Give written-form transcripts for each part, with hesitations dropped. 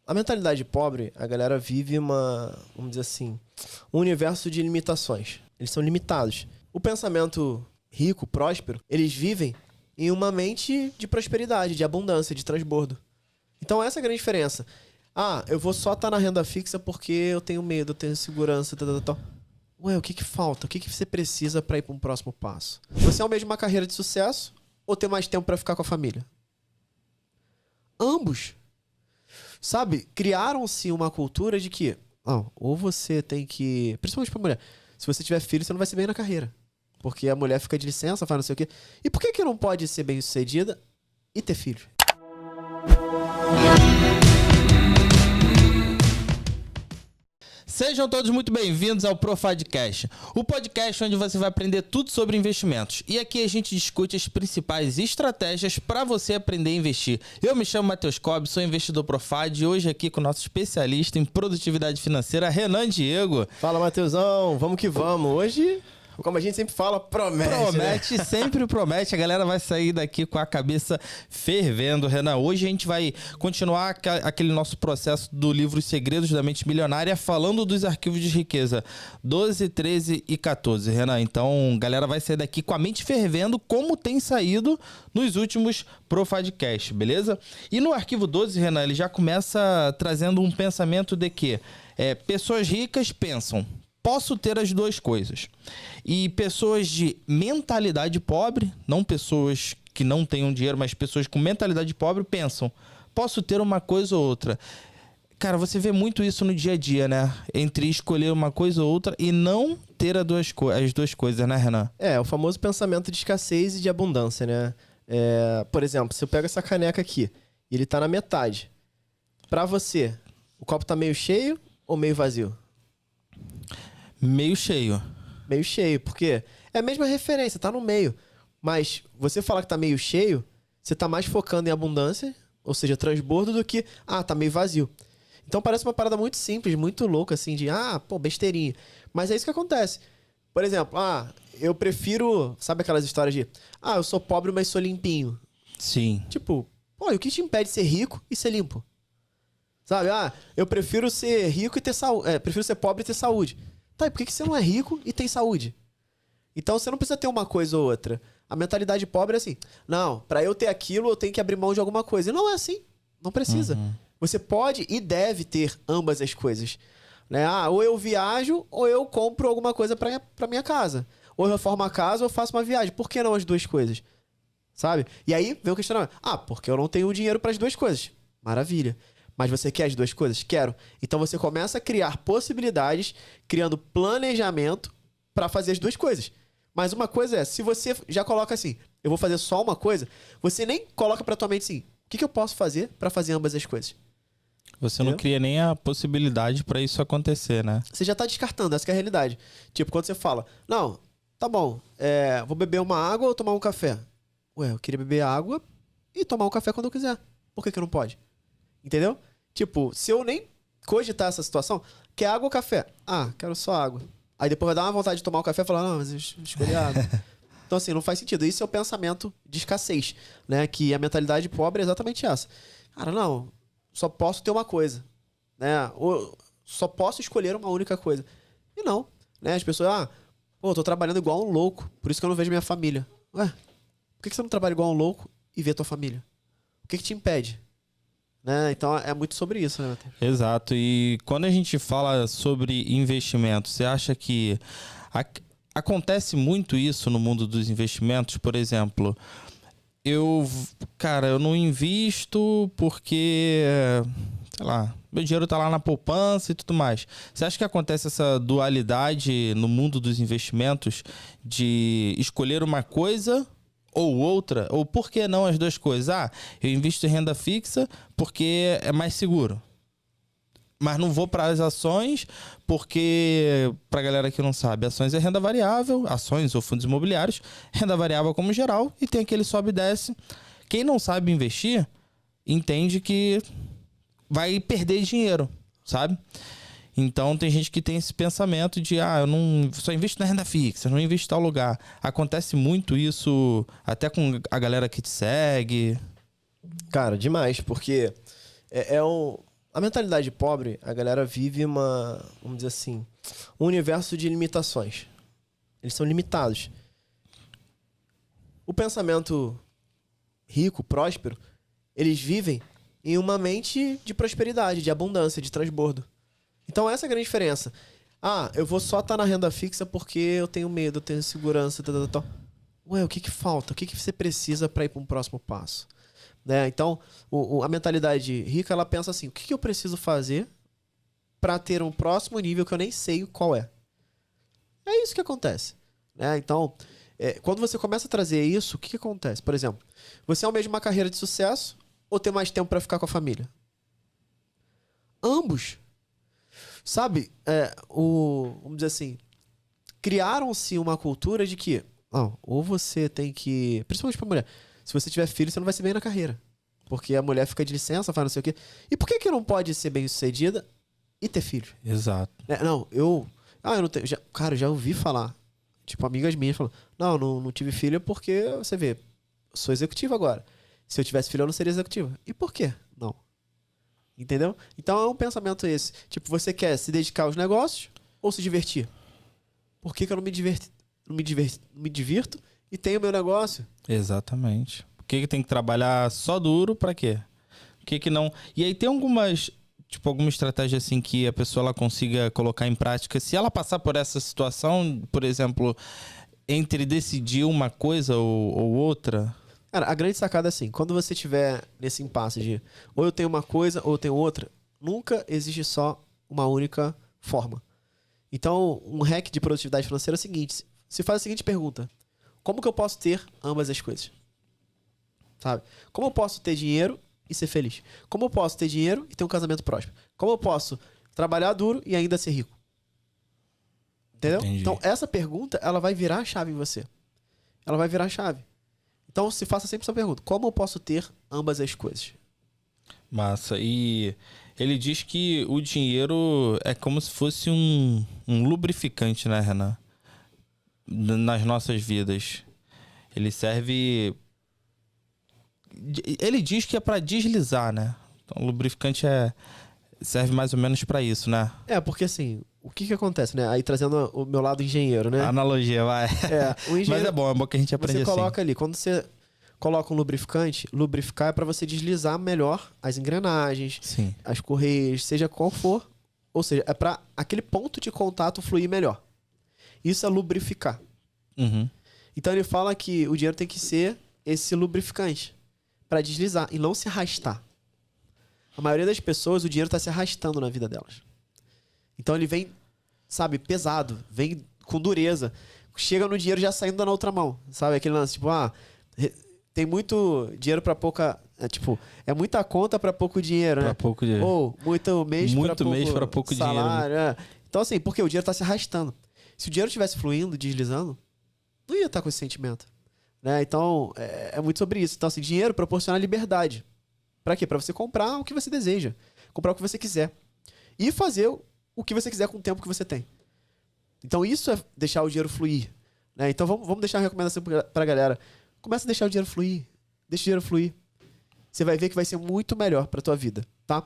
a mentalidade pobre, a galera vive vamos dizer assim, um universo de limitações. Eles são limitados. O pensamento rico, próspero, eles vivem em uma mente de prosperidade, de abundância, de transbordo. Então essa é a grande diferença. Eu vou só estar na renda fixa porque eu tenho medo, eu tenho segurança, tal. Ué, o que falta? O que você precisa para ir para um próximo passo? Você almeja uma carreira de sucesso ou ter mais tempo para ficar com a família? Ambos. Sabe? Criaram-se uma cultura de que ou você tem que... Principalmente pra mulher. Se você tiver filho, você não vai ser bem na carreira. Porque a mulher fica de licença, faz não sei o quê. E por que não pode ser bem sucedida e ter filho? Sejam todos muito bem-vindos ao Profadcast, o podcast onde você vai aprender tudo sobre investimentos. E aqui a gente discute as principais estratégias para você aprender a investir. Eu me chamo Matheus Cobb, sou investidor Profad e hoje aqui com o nosso especialista em produtividade financeira, Renan Diego. Fala, Matheusão, vamos que vamos. Hoje, como a gente sempre fala, promete. Promete, né? Sempre promete. A galera vai sair daqui com a cabeça fervendo, Renan. Hoje a gente vai continuar aquele nosso processo do livro Os Segredos da Mente Milionária, falando dos arquivos de riqueza 12, 13 e 14, Renan. Então, a galera vai sair daqui com a mente fervendo, como tem saído nos últimos Profadcast, beleza? E no arquivo 12, Renan, ele já começa trazendo um pensamento de que pessoas ricas pensam: posso ter as duas coisas. E pessoas de mentalidade pobre, não pessoas que não tenham dinheiro, mas pessoas com mentalidade pobre pensam: posso ter uma coisa ou outra. Cara, você vê muito isso no dia a dia, né? Entre escolher uma coisa ou outra e não ter as duas coisas, né, Renan? O famoso pensamento de escassez e de abundância, né? Por exemplo, se eu pego essa caneca aqui e ele tá na metade, pra você, o copo tá meio cheio ou meio vazio? Meio cheio. Meio cheio, porque é a mesma referência, tá no meio. Mas você falar que tá meio cheio, você tá mais focando em abundância, ou seja, transbordo, do que, tá meio vazio. Então parece uma parada muito simples, muito louca, assim, de, besteirinha. Mas é isso que acontece. Por exemplo, eu prefiro, sabe aquelas histórias de, eu sou pobre, mas sou limpinho. Sim. Tipo, e o que te impede de ser rico e ser limpo? Sabe, eu prefiro ser rico e ter saúde, prefiro ser pobre e ter saúde. Tá, e por que você não é rico e tem saúde? Então você não precisa ter uma coisa ou outra. A mentalidade pobre é assim: não, pra eu ter aquilo eu tenho que abrir mão de alguma coisa. E não é assim. Não precisa. Você pode e deve ter ambas as coisas. Né? Ou eu viajo ou eu compro alguma coisa pra minha casa. Ou eu reformo a casa ou eu faço uma viagem. Por que não as duas coisas? Sabe? E aí vem o questionamento: porque eu não tenho dinheiro para as duas coisas. Maravilha. Mas você quer as duas coisas? Quero. Então você começa a criar possibilidades, criando planejamento para fazer as duas coisas. Mas uma coisa se você já coloca assim: eu vou fazer só uma coisa, você nem coloca pra tua mente assim: o que eu posso fazer para fazer ambas as coisas? Você não cria nem a possibilidade para isso acontecer, né? Você já tá descartando, essa que é a realidade. Tipo, quando você fala: não, tá bom, vou beber uma água ou tomar um café? Ué, eu queria beber água e tomar um café quando eu quiser. Por que não pode? Entendeu? Tipo, se eu nem cogitar essa situação, quer água ou café? Quero só água. Aí depois vai dar uma vontade de tomar um café e falar: não, mas eu escolhi água. Então assim, não faz sentido. Isso é o pensamento de escassez, né? Que a mentalidade pobre é exatamente essa. Cara, não, só posso ter uma coisa, né? Ou só posso escolher uma única coisa. E não, né? As pessoas, eu tô trabalhando igual um louco, por isso que eu não vejo minha família. Ué, por que você não trabalha igual um louco e vê tua família? O que te impede? Né? Então é muito sobre isso, né, Matheus? Exato. E quando a gente fala sobre investimento, você acha que acontece muito isso no mundo dos investimentos? Por exemplo, eu não invisto porque, sei lá, meu dinheiro tá lá na poupança e tudo mais. Você acha que acontece essa dualidade no mundo dos investimentos de escolher uma coisa ou outra? Ou por que não as duas coisas? Eu invisto em renda fixa porque é mais seguro. Mas não vou para as ações porque, pra galera que não sabe, ações é renda variável, ações ou fundos imobiliários, renda variável como geral, e tem aquele sobe e desce. Quem não sabe investir, entende que vai perder dinheiro, sabe? Então tem gente que tem esse pensamento de eu não só invisto na renda fixa, não invisto em tal lugar. Acontece muito isso até com a galera que te segue. Cara, demais, porque A mentalidade pobre, a galera vive vamos dizer assim, um universo de limitações. Eles são limitados. O pensamento rico, próspero, eles vivem em uma mente de prosperidade, de abundância, de transbordo. Então essa é a grande diferença. Eu vou só estar na renda fixa porque eu tenho medo, eu tenho segurança, tal. Ué, o que falta? O que você precisa para ir para um próximo passo? Né? Então, a mentalidade rica, ela pensa assim, o que eu preciso fazer para ter um próximo nível que eu nem sei qual é? É isso que acontece. Né? Então, quando você começa a trazer isso, o que acontece? Por exemplo, você almeja uma carreira de sucesso ou ter mais tempo para ficar com a família? Ambos. Sabe, vamos dizer assim, criaram-se uma cultura de que, ou você tem que, principalmente pra mulher, se você tiver filho, você não vai ser bem na carreira. Porque a mulher fica de licença, faz não sei o quê. E por que não pode ser bem sucedida e ter filho? Exato. Eu não tenho, já ouvi falar, tipo, amigas minhas falam, não tive filho porque, você vê, eu sou executivo agora. Se eu tivesse filho, eu não seria executivo. E por quê? Não. Entendeu? Então é um pensamento esse. Tipo, você quer se dedicar aos negócios ou se divertir? Por que eu não me divirto e tenho meu negócio? Exatamente. Por que tem que trabalhar só duro pra quê? Por que não... E aí tem alguma estratégia assim que a pessoa ela consiga colocar em prática. Se ela passar por essa situação, por exemplo, entre decidir uma coisa ou outra... Cara, a grande sacada é assim, quando você estiver nesse impasse de ou eu tenho uma coisa ou eu tenho outra, nunca existe só uma única forma. Então, um hack de produtividade financeira é o seguinte, se faz a seguinte pergunta, como que eu posso ter ambas as coisas? Sabe? Como eu posso ter dinheiro e ser feliz? Como eu posso ter dinheiro e ter um casamento próspero? Como eu posso trabalhar duro e ainda ser rico? Entendeu? Entendi. Então, essa pergunta, ela vai virar a chave em você. Ela vai virar a chave. Então, se faça sempre essa pergunta. Como eu posso ter ambas as coisas? Massa. E ele diz que o dinheiro é como se fosse um lubrificante, né, Renan? Nas nossas vidas. Ele serve... Ele diz que é para deslizar, né? Então, o lubrificante serve mais ou menos para isso, né? Porque assim, o que acontece, né? Aí trazendo o meu lado engenheiro, né? Analogia, vai. O engenheiro, mas é bom que a gente aprende assim. Você coloca ali, quando você coloca um lubrificante, lubrificar é para você deslizar melhor as engrenagens, sim, as correias, seja qual for. Ou seja, é para aquele ponto de contato fluir melhor. Isso é lubrificar. Uhum. Então ele fala que o dinheiro tem que ser esse lubrificante para deslizar e não se arrastar. A maioria das pessoas, o dinheiro está se arrastando na vida delas. Então ele vem, sabe, pesado, vem com dureza. Chega no dinheiro já saindo na outra mão. Sabe aquele lance, tipo, tem muito dinheiro para pouca... É muita conta para pouco dinheiro, né? Para pouco dinheiro. Ou muito mês para pouco salário. Dinheiro. Então assim, porque o dinheiro está se arrastando. Se o dinheiro estivesse fluindo, deslizando, não ia estar com esse sentimento. Né? Então, é muito sobre isso. Então assim, dinheiro proporciona liberdade. Pra quê? Pra você comprar o que você deseja. Comprar o que você quiser. E fazer o que você quiser com o tempo que você tem. Então isso é deixar o dinheiro fluir. Né? Então vamos deixar uma recomendação pra galera. Começa a deixar o dinheiro fluir. Deixa o dinheiro fluir. Você vai ver que vai ser muito melhor pra tua vida. Tá?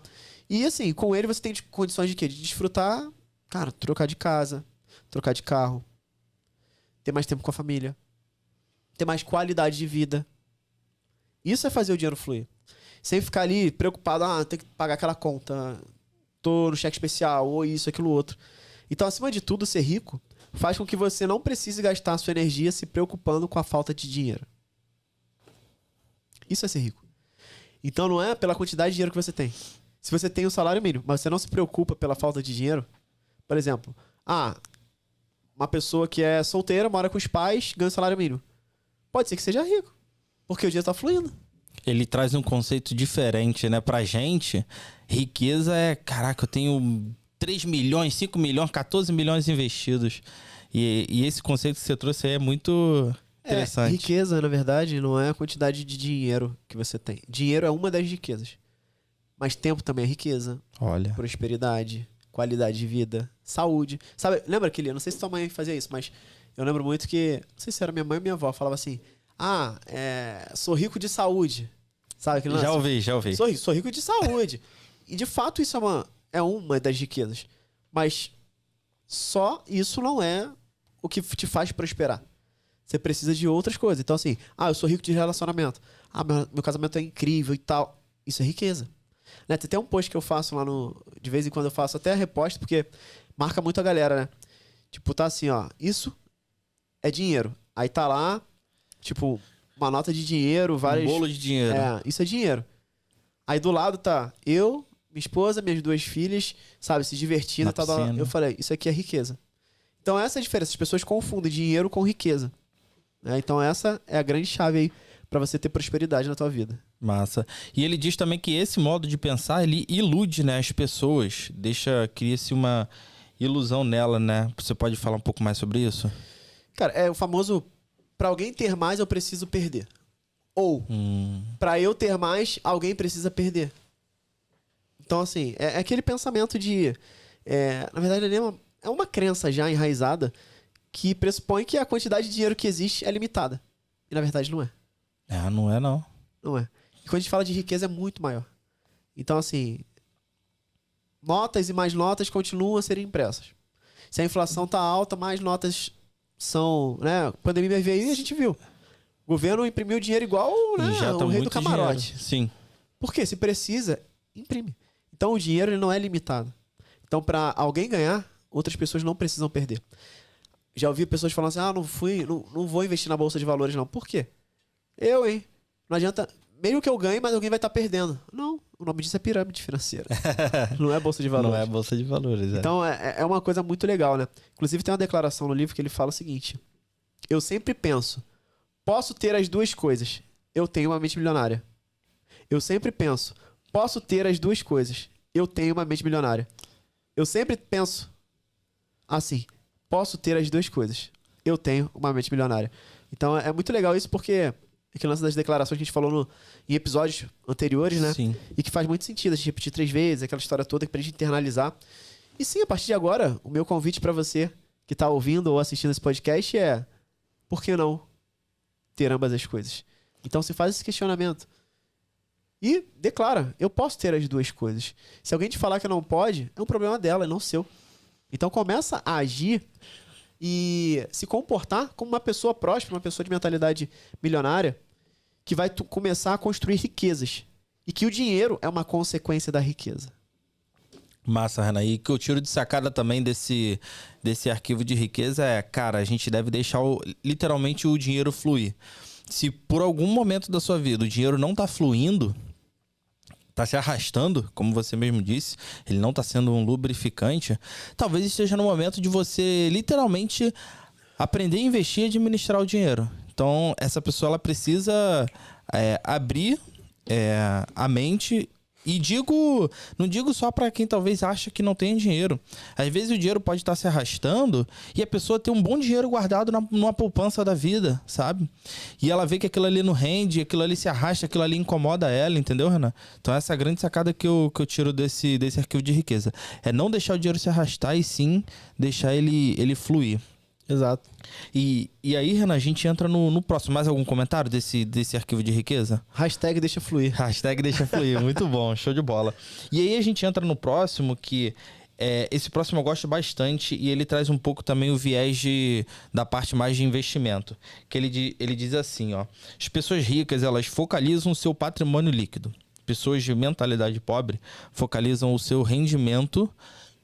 E assim, com ele você tem condições de quê? De desfrutar, cara, trocar de casa, trocar de carro, ter mais tempo com a família, ter mais qualidade de vida. Isso é fazer o dinheiro fluir. Sem ficar ali preocupado, tem que pagar aquela conta, tô no cheque especial, ou isso, aquilo, outro. Então, acima de tudo, ser rico faz com que você não precise gastar a sua energia se preocupando com a falta de dinheiro. Isso é ser rico. Então, não é pela quantidade de dinheiro que você tem. Se você tem um salário mínimo, mas você não se preocupa pela falta de dinheiro, por exemplo, uma pessoa que é solteira, mora com os pais, ganha um salário mínimo. Pode ser que seja rico, porque o dinheiro tá fluindo. Ele traz um conceito diferente, né? Pra gente, riqueza é... Caraca, eu tenho 3 milhões, 5 milhões, 14 milhões investidos. E esse conceito que você trouxe aí é muito interessante. Riqueza, na verdade, não é a quantidade de dinheiro que você tem. Dinheiro é uma das riquezas. Mas tempo também é riqueza. Olha. Prosperidade, qualidade de vida, saúde. Sabe, lembra aquele... Eu não sei se tua mãe fazia isso, mas eu lembro muito que... Não sei se era minha mãe ou minha avó. Falava assim... sou rico de saúde. Sabe aquele lance? Já ouvi. Sou rico de saúde. E de fato isso é uma das riquezas. Mas só isso não é o que te faz prosperar. Você precisa de outras coisas. Então assim, eu sou rico de relacionamento. Meu casamento é incrível e tal. Isso é riqueza. Né? Tem até um post que eu faço lá de vez em quando eu faço até reposto, porque marca muito a galera, né? Tipo, tá assim, ó. Isso é dinheiro. Aí tá lá, tipo, uma nota de dinheiro, várias... Um bolo de dinheiro. Isso é dinheiro. Aí do lado tá eu, minha esposa, minhas 2 filhas, sabe, se divertindo e tal. Eu falei, isso aqui é riqueza. Então essa é a diferença. As pessoas confundem dinheiro com riqueza. Né? Então essa é a grande chave aí pra você ter prosperidade na tua vida. Massa. E ele diz também que esse modo de pensar, ele ilude, né, as pessoas. Cria-se uma ilusão nela, né? Você pode falar um pouco mais sobre isso? Cara, é o famoso, pra alguém ter mais, eu preciso perder. Ou, pra eu ter mais, alguém precisa perder. Então, assim, é aquele pensamento de... na verdade, é uma crença já enraizada que pressupõe que a quantidade de dinheiro que existe é limitada. E, na verdade, não é. Não é, não. Não é. E quando a gente fala de riqueza, é muito maior. Então, assim, notas e mais notas continuam a serem impressas. Se a inflação tá alta, mais notas são... Né? A pandemia veio aí e a gente viu. O governo imprimiu dinheiro igual, né, já tá o rei do muito camarote. Dinheiro. Sim. Por quê? Se precisa, imprime. Então o dinheiro ele não é limitado. Então para alguém ganhar, outras pessoas não precisam perder. Já ouvi pessoas falando assim, não vou investir na bolsa de valores não. Por quê? Não adianta, mesmo que eu ganhe, mas alguém vai estar perdendo. Não, o nome disso é pirâmide financeira. Não é bolsa de valores. Não é bolsa de valores, Então é uma coisa muito legal, né? Inclusive tem uma declaração no livro que ele fala o seguinte: eu sempre penso, posso ter as 2 coisas. Eu tenho uma mente milionária. Eu sempre penso, posso ter as 2 coisas. Eu tenho uma mente milionária. Eu sempre penso assim, posso ter as 2 coisas. Eu tenho uma mente milionária. Então é muito legal isso porque aquele lance das declarações que a gente falou em episódios anteriores, né? Sim. E que faz muito sentido a gente repetir 3 vezes, aquela história toda pra gente internalizar. E sim, a partir de agora, o meu convite pra você que tá ouvindo ou assistindo esse podcast é: por que não ter ambas as coisas? Então você faz esse questionamento e declara, eu posso ter as 2 coisas. Se alguém te falar que não pode, é um problema dela, não seu. Então começa a agir e se comportar como uma pessoa próspera, uma pessoa de mentalidade milionária, que vai começar a construir riquezas. E que o dinheiro é uma consequência da riqueza. Massa, Renan. E que eu tiro de sacada também desse arquivo de riqueza cara, a gente deve deixar literalmente o dinheiro fluir. Se por algum momento da sua vida o dinheiro não tá fluindo, tá se arrastando, como você mesmo disse, ele não tá sendo um lubrificante, talvez esteja no momento de você literalmente aprender a investir e administrar o dinheiro. Então, essa pessoa ela precisa abrir a mente. E não digo só para quem talvez acha que não tem dinheiro. Às vezes o dinheiro pode estar se arrastando e a pessoa tem um bom dinheiro guardado numa poupança da vida, sabe? E ela vê que aquilo ali não rende, aquilo ali se arrasta, aquilo ali incomoda ela, entendeu, Renan? Então essa é a grande sacada que eu tiro desse arquivo de riqueza. É não deixar o dinheiro se arrastar e sim deixar ele fluir. Exato. E aí, Renan, a gente entra no próximo. Mais algum comentário desse arquivo de riqueza? Hashtag deixa fluir. Hashtag deixa fluir. Muito bom, show de bola. E aí a gente entra no próximo, que esse próximo eu gosto bastante e ele traz um pouco também o viés da parte mais de investimento. Que ele diz assim, ó: as pessoas ricas, elas focalizam o seu patrimônio líquido. Pessoas de mentalidade pobre focalizam o seu rendimento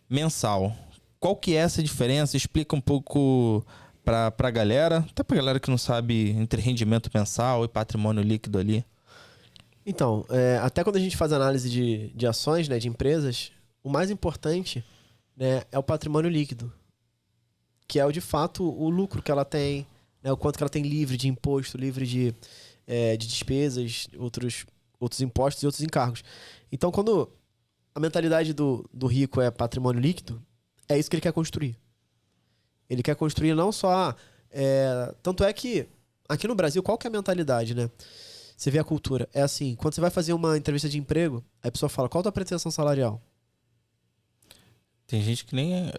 mensal. Qual que é essa diferença? Explica um pouco pra galera, até pra galera que não sabe, entre rendimento mensal e patrimônio líquido ali. Então, até quando a gente faz análise de ações, né, de empresas, o mais importante, né, é o patrimônio líquido, que é de fato o lucro que ela tem, né, o quanto que ela tem livre de imposto, livre de despesas, outros impostos e outros encargos. Então, quando a mentalidade do rico é patrimônio líquido, é isso que ele quer construir. Ele quer construir não só... tanto é que aqui no Brasil, qual que é a mentalidade, né? Você vê a cultura. É assim, quando você vai fazer uma entrevista de emprego, a pessoa fala, qual a tua pretensão salarial? Tem gente que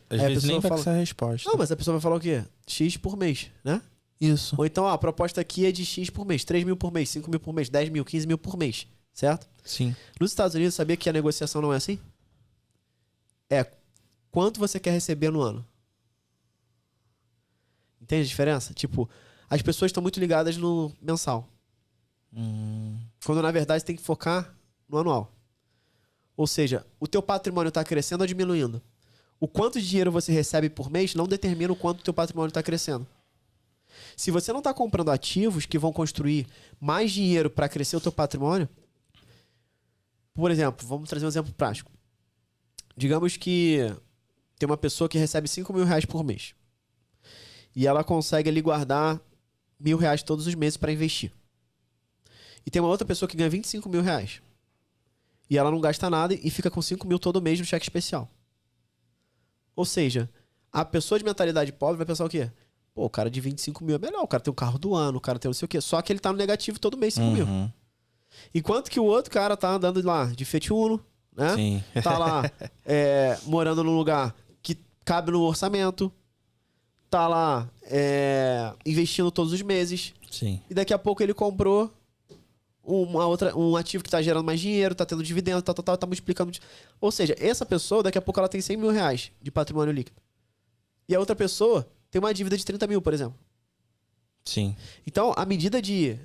às vezes nem vai com essa resposta. Não, mas a pessoa vai falar o quê? X por mês, né? Isso. Ou então, a proposta aqui é de X por mês. 3 mil por mês, 5 mil por mês, 10 mil, 15 mil por mês. certo? Sim. Nos Estados Unidos, sabia que a negociação não é assim? É quanto você quer receber no ano. Entende a diferença? Tipo, as pessoas estão muito ligadas no mensal. Quando, na verdade, você tem que focar no anual. Ou seja, o teu patrimônio está crescendo ou diminuindo. O quanto de dinheiro você recebe por mês não determina o quanto o teu patrimônio está crescendo. Se você não está comprando ativos que vão construir mais dinheiro para crescer o teu patrimônio, por exemplo, vamos trazer um exemplo prático. Digamos que tem uma pessoa que recebe 5 mil reais por mês. E ela consegue ali guardar R$1.000 todos os meses para investir. E tem uma outra pessoa que ganha 25 mil reais. E ela não gasta nada e fica com 5 mil todo mês no cheque especial. Ou seja, a pessoa de mentalidade pobre vai pensar o quê? Pô, o cara de 25 mil é melhor. O cara tem o carro do ano, o cara tem não sei o quê. Só que ele tá no negativo todo mês 5 mil. Enquanto que o outro cara tá andando lá de Fiat Uno, né? Sim. Tá lá morando num lugar que cabe no orçamento. Tá lá investindo todos os meses. Sim. E daqui a pouco ele comprou um ativo que tá gerando mais dinheiro, tá tendo dividendo, tá multiplicando. Ou seja, essa pessoa, daqui a pouco ela tem 100 mil reais de patrimônio líquido. E a outra pessoa tem uma dívida de 30 mil, por exemplo. Sim. Então, a medida de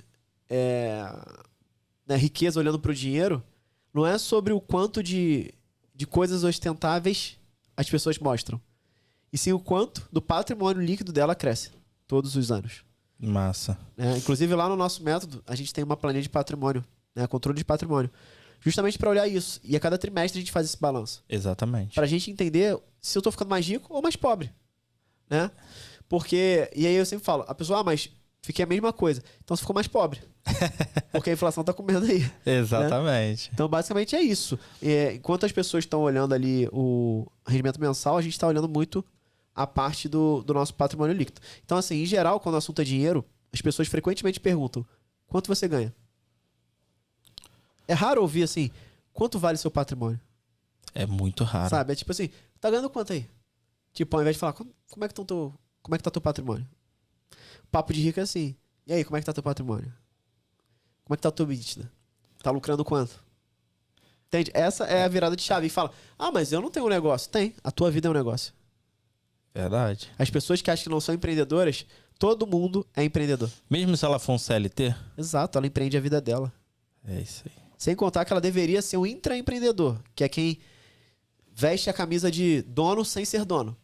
riqueza olhando pro dinheiro não é sobre o quanto de coisas ostentáveis as pessoas mostram. E sim o quanto do patrimônio líquido dela cresce todos os anos. Massa. Inclusive, lá no nosso método, a gente tem uma planilha de patrimônio, controle de patrimônio. Justamente para olhar isso. E a cada trimestre a gente faz esse balanço. Exatamente. Pra gente entender se eu tô ficando mais rico ou mais pobre. Né? Porque, e aí eu sempre falo, a pessoa, mas fiquei a mesma coisa. Então você ficou mais pobre. Porque a inflação tá comendo aí. Exatamente. Né? Então, basicamente é isso. Enquanto as pessoas estão olhando ali o rendimento mensal, a gente tá olhando muito a parte do nosso patrimônio líquido. Então, assim, em geral, quando o assunto é dinheiro, as pessoas frequentemente perguntam, quanto você ganha? É raro ouvir assim, quanto vale seu patrimônio? É muito raro. Sabe? É tipo assim, tá ganhando quanto aí? Tipo, ao invés de falar, como é que tá teu patrimônio? O papo de rico é assim, e aí, como é que tá teu patrimônio? Como é que tá o teu EBITDA? Tá lucrando quanto? Entende? Essa é a virada de chave. E fala, mas eu não tenho um negócio. Tem, a tua vida é um negócio. Verdade. As pessoas que acham que não são empreendedoras, todo mundo é empreendedor. Mesmo se ela for um CLT? Exato, ela empreende a vida dela. É isso aí. Sem contar que ela deveria ser um intraempreendedor, que é quem veste a camisa de dono sem ser dono.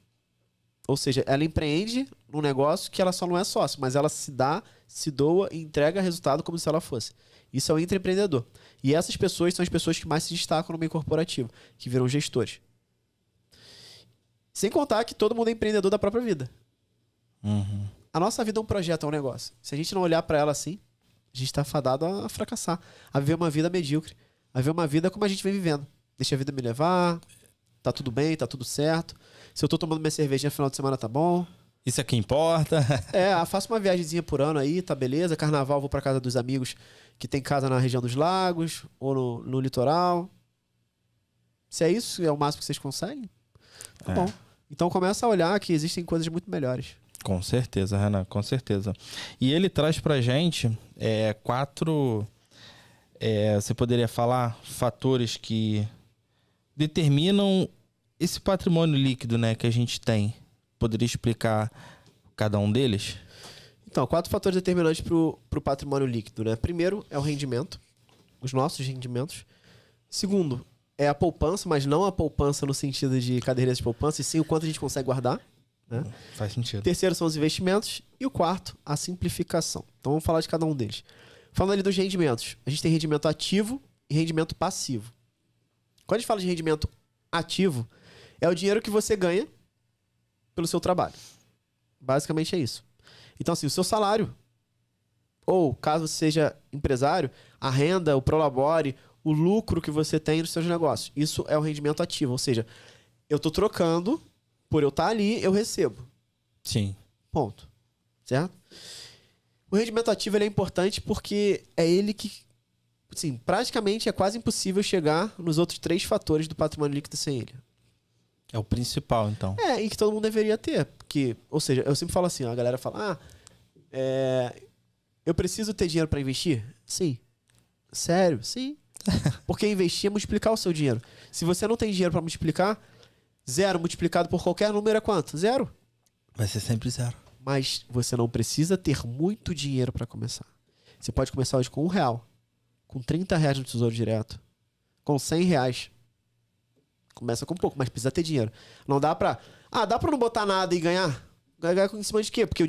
Ou seja, ela empreende num negócio que ela só não é sócio, mas ela se dá, se doa e entrega resultado como se ela fosse. Isso é o intraempreendedor. E essas pessoas são as pessoas que mais se destacam no meio corporativo, que viram gestores. Sem contar que todo mundo é empreendedor da própria vida. A nossa vida é um projeto, é um negócio. Se a gente não olhar pra ela assim, a gente tá fadado a fracassar. A viver uma vida medíocre. A viver uma vida como a gente vem vivendo. Deixa a vida me levar. Tá tudo bem, tá tudo certo. Se eu tô tomando minha cervejinha no final de semana, tá bom. Isso é que importa. Faço uma viagemzinha por ano aí, tá beleza. Carnaval, vou pra casa dos amigos que tem casa na região dos lagos ou no litoral. Se é isso, é o máximo que vocês conseguem, tá bom. Então começa a olhar que existem coisas muito melhores. Com certeza, Renan, com certeza. E ele traz pra gente 4, você poderia falar, fatores que determinam esse patrimônio líquido, né, que a gente tem. Poderia explicar cada um deles? Então, 4 fatores determinantes pro patrimônio líquido, né? Primeiro é o rendimento, os nossos rendimentos. Segundo, é a poupança, mas não a poupança no sentido de caderneta de poupança, e sim o quanto a gente consegue guardar. Né? Faz sentido. Terceiro são os investimentos. E o quarto, a simplificação. Então vamos falar de cada um deles. Falando ali dos rendimentos, a gente tem rendimento ativo e rendimento passivo. Quando a gente fala de rendimento ativo, é o dinheiro que você ganha pelo seu trabalho. Basicamente é isso. Então, assim, o seu salário, ou caso você seja empresário, a renda, o prolabore, o lucro que você tem nos seus negócios. Isso é o rendimento ativo. Ou seja, eu estou trocando, por eu estar ali, eu recebo. Sim. Ponto. Certo? O rendimento ativo ele é importante porque é ele que, assim, praticamente é quase impossível chegar nos outros 3 fatores do patrimônio líquido sem ele. É o principal, então. E que todo mundo deveria ter. Porque, ou seja, eu sempre falo assim, a galera fala, eu preciso ter dinheiro para investir? Sim. Sério? Sim. Porque investir é multiplicar o seu dinheiro. Se você não tem dinheiro para multiplicar, 0 multiplicado por qualquer número é quanto? 0. Vai ser sempre 0. Mas você não precisa ter muito dinheiro para começar. Você pode começar hoje com R$1, com R$30 no Tesouro Direto, com R$100. Começa com pouco, mas precisa ter dinheiro. Não dá pra... dá pra não botar nada e ganhar? Ganhar em cima de quê? Porque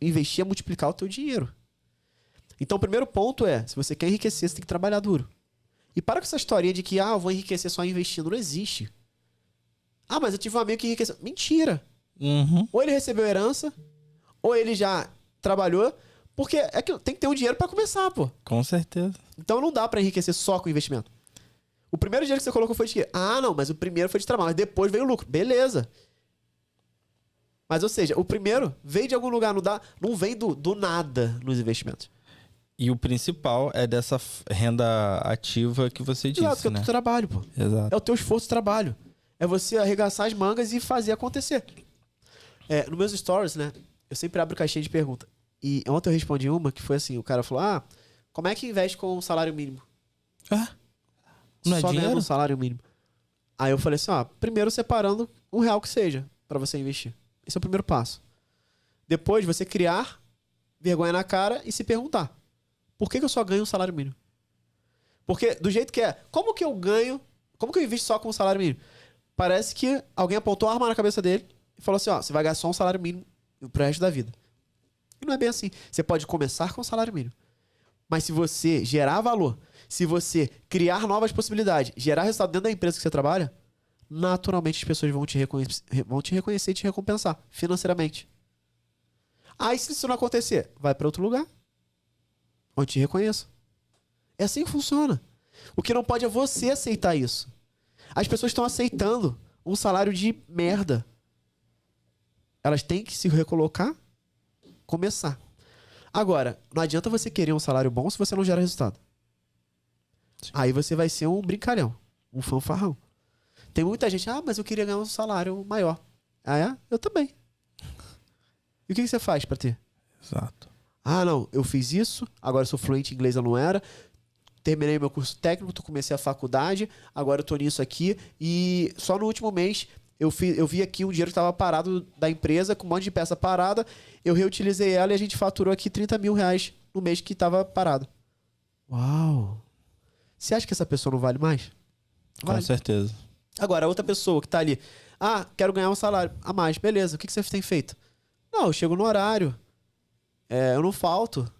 investir é multiplicar o teu dinheiro. Então o primeiro ponto é, se você quer enriquecer, você tem que trabalhar duro. E para com essa historinha de que, eu vou enriquecer só investindo. Não existe. Mas eu tive um amigo que enriqueceu. Mentira. Uhum. Ou ele recebeu herança, ou ele já trabalhou, porque é que tem que ter um dinheiro para começar, pô. Com certeza. Então não dá para enriquecer só com investimento. O primeiro dinheiro que você colocou foi de quê? Não, mas o primeiro foi de trabalho, mas depois veio o lucro. Beleza. Mas, ou seja, o primeiro veio de algum lugar, não vem do nada nos investimentos. E o principal é dessa renda ativa que você disse, Exato, que é o teu trabalho, pô. Exato. É o teu esforço de trabalho. É você arregaçar as mangas e fazer acontecer. Nos meus stories, né? Eu sempre abro caixinha de pergunta. E ontem eu respondi uma que foi assim, o cara falou, como é que investe com um salário mínimo? Não é Só dinheiro? ganhando um salário mínimo. Aí eu falei assim, primeiro separando R$1 que seja pra você investir. Esse é o primeiro passo. Depois você criar vergonha na cara e se perguntar, por que eu só ganho um salário mínimo? Porque do jeito que é, como que eu invisto só com um salário mínimo? Parece que alguém apontou a arma na cabeça dele e falou assim, você vai ganhar só um salário mínimo pro resto da vida. E não é bem assim. Você pode começar com um salário mínimo. Mas se você gerar valor, se você criar novas possibilidades, gerar resultado dentro da empresa que você trabalha, naturalmente as pessoas vão te reconhecer e te recompensar financeiramente. Aí se isso não acontecer, vai para outro lugar onde te reconheço. É assim que funciona. O que não pode é você aceitar isso. As pessoas estão aceitando um salário de merda. Elas têm que se recolocar, começar. Agora, não adianta você querer um salário bom se você não gera resultado. Sim. Aí você vai ser um brincalhão, um fanfarrão. Tem muita gente, mas eu queria ganhar um salário maior. Eu também. E o que você faz pra ter? Exato. Não, eu fiz isso, agora eu sou fluente em inglês, eu não era. Terminei meu curso técnico, comecei a faculdade, agora eu tô nisso aqui. E só no último mês eu vi aqui um dinheiro que estava parado da empresa, com um monte de peça parada. Eu reutilizei ela e a gente faturou aqui R$30 mil no mês que estava parado. Uau! Você acha que essa pessoa não vale mais? Vale. Com certeza. Agora, a outra pessoa que tá ali, quero ganhar um salário a mais, beleza, o que você tem feito? Não, eu chego no horário, eu não falto,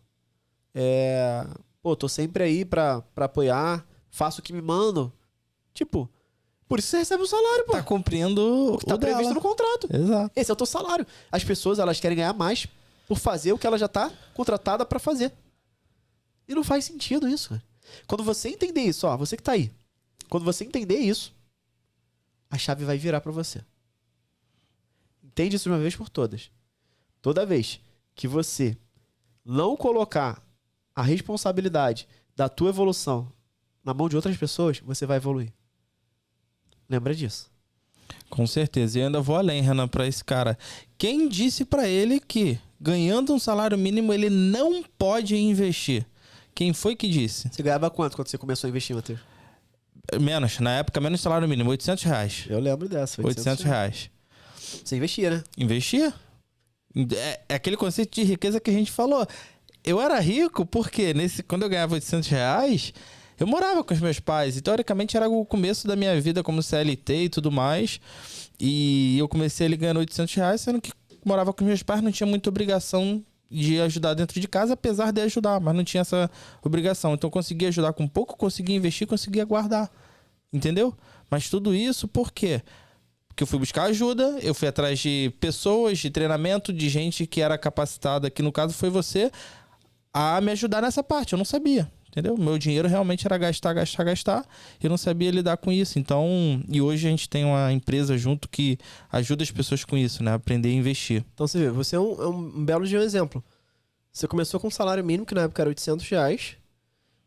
tô sempre aí pra apoiar, faço o que me mandam. Tipo, por isso você recebe um salário, pô. Tá cumprindo o que tá previsto no contrato. Exato. Esse é o teu salário. As pessoas, elas querem ganhar mais por fazer o que ela já tá contratada pra fazer. E não faz sentido isso, cara. Quando você entender isso, você que tá aí, quando você entender isso, a chave vai virar pra você. Entende isso de uma vez por todas. Toda vez que você não colocar a responsabilidade da tua evolução na mão de outras pessoas, você vai evoluir. Lembra disso. Com certeza. E eu ainda vou além, Renan, pra esse cara. Quem disse pra ele que ganhando um salário mínimo ele não pode investir? Quem foi que disse? Você ganhava quanto quando você começou a investir, Matheus? Menos. Na época, menos salário mínimo. R$800. Eu lembro dessa. R$800. Você investia, né? Investia? É aquele conceito de riqueza que a gente falou. Eu era rico porque quando eu ganhava R$800, eu morava com os meus pais. E teoricamente era o começo da minha vida como CLT e tudo mais. E eu comecei ele ganhando R$800, sendo que morava com os meus pais, não tinha muita obrigação de ajudar dentro de casa, apesar de ajudar, mas não tinha essa obrigação. Então eu conseguia ajudar com pouco, conseguia investir, conseguia guardar. Entendeu? Mas tudo isso por quê? Porque eu fui buscar ajuda, eu fui atrás de pessoas, de treinamento, de gente que era capacitada, que no caso foi você, a me ajudar nessa parte. Eu não sabia, entendeu? Meu dinheiro realmente era gastar. Eu não sabia lidar com isso. Então, e hoje a gente tem uma empresa junto que ajuda as pessoas com isso, né? Aprender a investir. Então você vê, você é um belo de um exemplo. Você começou com um salário mínimo, que na época era R$800.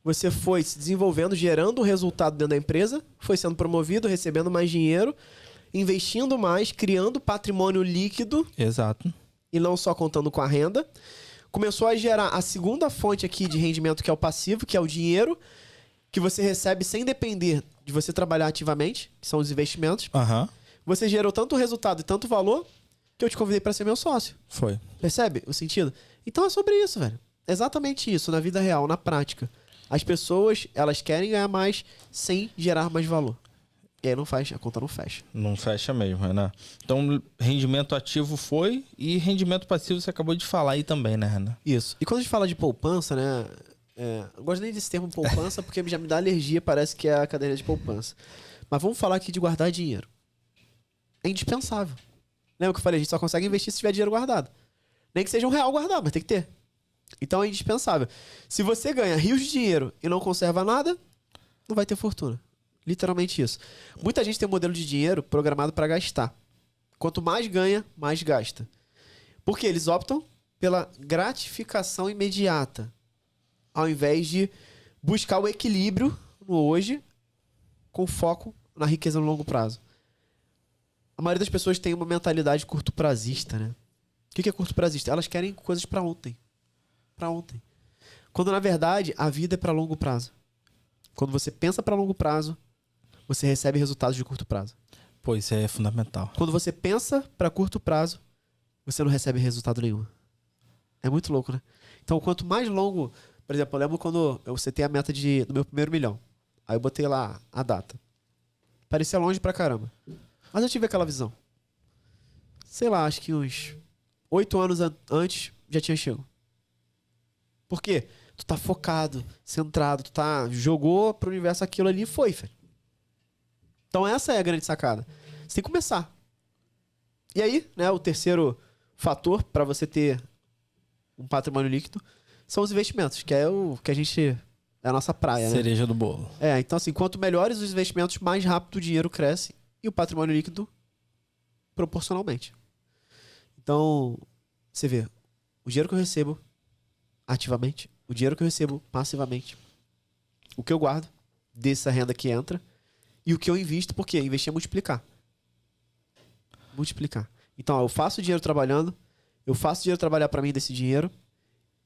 Você foi se desenvolvendo, gerando resultado dentro da empresa, foi sendo promovido, recebendo mais dinheiro, investindo mais, criando patrimônio líquido. Exato. E não só contando com a renda. Começou a gerar a segunda fonte aqui de rendimento, que é o passivo, que é o dinheiro. que você recebe sem depender de você trabalhar ativamente, que são os investimentos. Aham. Você gerou tanto resultado e tanto valor que eu te convidei para ser meu sócio. Foi. Percebe o sentido? Então é sobre isso, velho. Exatamente isso, na vida real, na prática. As pessoas, elas querem ganhar mais sem gerar mais valor. E aí não faz, a conta não fecha. Não fecha mesmo, Renan. Então, rendimento ativo foi e rendimento passivo você acabou de falar aí também, né, Renan? Isso. E quando a gente fala de poupança, né? Eu gosto nem desse termo poupança porque já me dá alergia, parece que é a cadeira de poupança. Mas vamos falar aqui de guardar dinheiro. É indispensável. Lembra que eu falei? A gente só consegue investir se tiver dinheiro guardado. Nem que seja R$1 guardado, mas tem que ter. Então é indispensável. Se você ganha rios de dinheiro e não conserva nada, não vai ter fortuna. Literalmente isso. Muita gente tem um modelo de dinheiro programado para gastar. Quanto mais ganha, mais gasta. Porque eles optam pela gratificação imediata, ao invés de buscar o equilíbrio no hoje com foco na riqueza no longo prazo. A maioria das pessoas tem uma mentalidade curto-prazista, né? O que é curto-prazista? Elas querem coisas para ontem. Para ontem. Quando, na verdade, a vida é para longo prazo. Quando você pensa para longo prazo, você recebe resultados de curto prazo. Pô, isso é fundamental. Quando você pensa para curto prazo, você não recebe resultado nenhum. É muito louco, né? Então, quanto mais longo... Por exemplo, eu lembro quando eu setei a meta do meu primeiro milhão. Aí eu botei lá a data. Parecia longe pra caramba. Mas eu tive aquela visão. Sei lá, acho que uns 8 anos antes já tinha chego. Por quê? Tu tá focado, centrado, jogou pro universo aquilo ali e foi, filho. Então essa é a grande sacada. Você tem que começar. E aí, né, o terceiro fator para você ter um patrimônio líquido são os investimentos, que é o que a gente... É a nossa praia, né? Cereja do bolo. Então assim, quanto melhores os investimentos, mais rápido o dinheiro cresce e o patrimônio líquido proporcionalmente. Então, você vê, o dinheiro que eu recebo ativamente, o dinheiro que eu recebo passivamente, o que eu guardo dessa renda que entra e o que eu invisto, porque investir é multiplicar. Multiplicar. Então, eu faço dinheiro trabalhando, eu faço dinheiro trabalhar para mim desse dinheiro,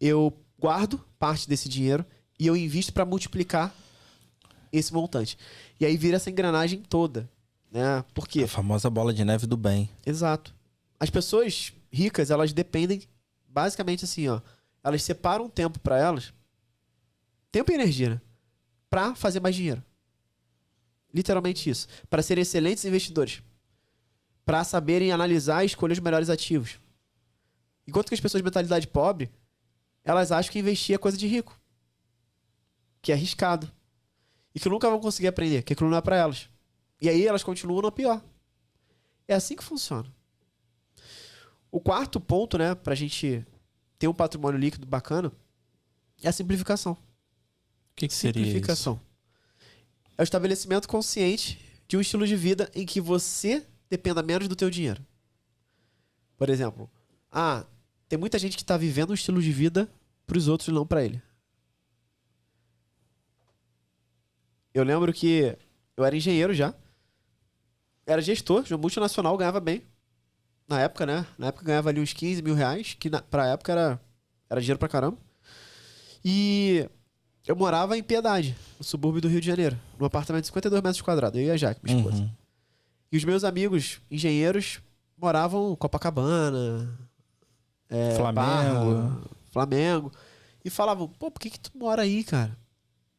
eu guardo parte desse dinheiro e eu invisto para multiplicar esse montante. E aí vira essa engrenagem toda, né? Por quê? A famosa bola de neve do bem. Exato. As pessoas ricas, elas dependem basicamente assim, ó. Elas separam tempo para elas, tempo e energia, né? Para fazer mais dinheiro. Literalmente isso. Para serem excelentes investidores. Para saberem analisar e escolher os melhores ativos. Enquanto que as pessoas de mentalidade pobre, elas acham que investir é coisa de rico. Que é arriscado. E que nunca vão conseguir aprender, que aquilo não é para elas. E aí elas continuam no pior. É assim que funciona. O quarto ponto, né, pra gente ter um patrimônio líquido bacana, é a simplificação. O que seria isso? Simplificação. É o estabelecimento consciente de um estilo de vida em que você dependa menos do teu dinheiro. Por exemplo, tem muita gente que está vivendo um estilo de vida para os outros e não para ele. Eu lembro que eu era engenheiro já, era gestor de uma multinacional, ganhava bem. Na época, né? Na época ganhava ali uns 15 mil reais, que pra época era dinheiro pra caramba. E eu morava em Piedade, no subúrbio do Rio de Janeiro, num apartamento de 52 metros quadrados, eu e a Jaque, minha esposa. Uhum. E os meus amigos engenheiros moravam em Copacabana, Flamengo. E falavam, pô, por que tu mora aí, cara?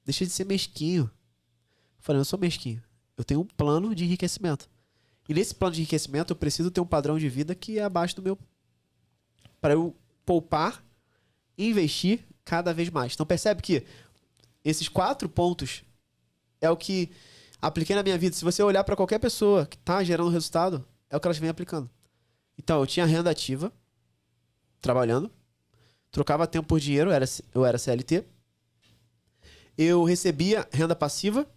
Deixa de ser mesquinho. Eu falei, eu sou mesquinho. Eu tenho um plano de enriquecimento. E nesse plano de enriquecimento, eu preciso ter um padrão de vida que é abaixo do meu... Para eu poupar e investir cada vez mais. Então percebe que esses 4 pontos é o que apliquei na minha vida. Se você olhar para qualquer pessoa que está gerando resultado, é o que elas vêm aplicando. Então, eu tinha renda ativa, trabalhando, trocava tempo por dinheiro, eu era CLT. Eu recebia renda passiva